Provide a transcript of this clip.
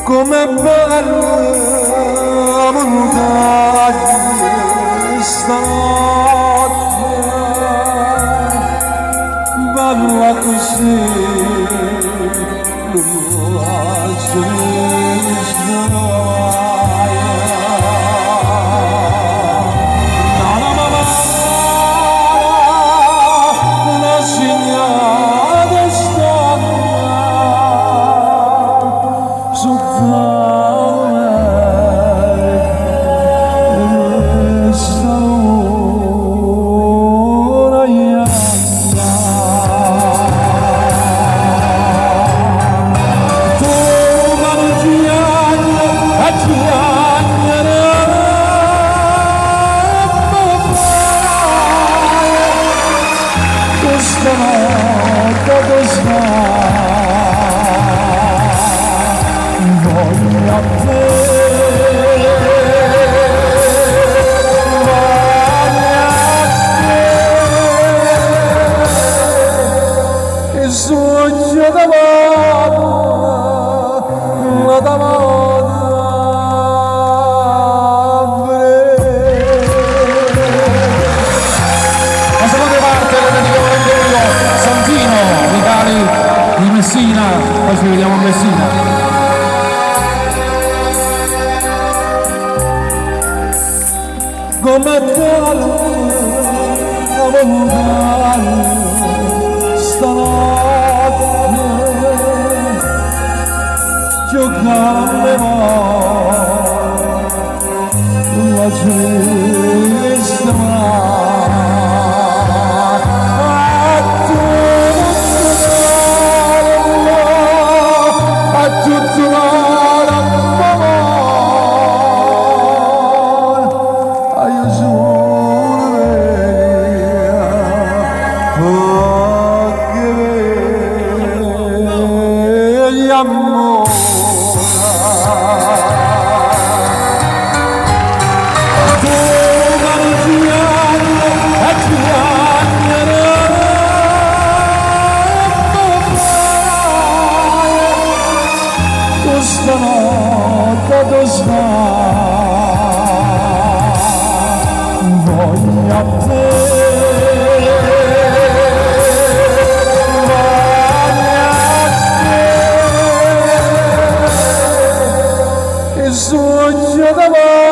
Come bella montagna stanotte, bella così, la sogno la seconda parte la dedichiamo a Santino, Vitali di Messina, poi ci vediamo a Messina. Come bella montagna stanotte, giocare la cesta stanotte voglio a te, voglio a te, il sogno d'amore.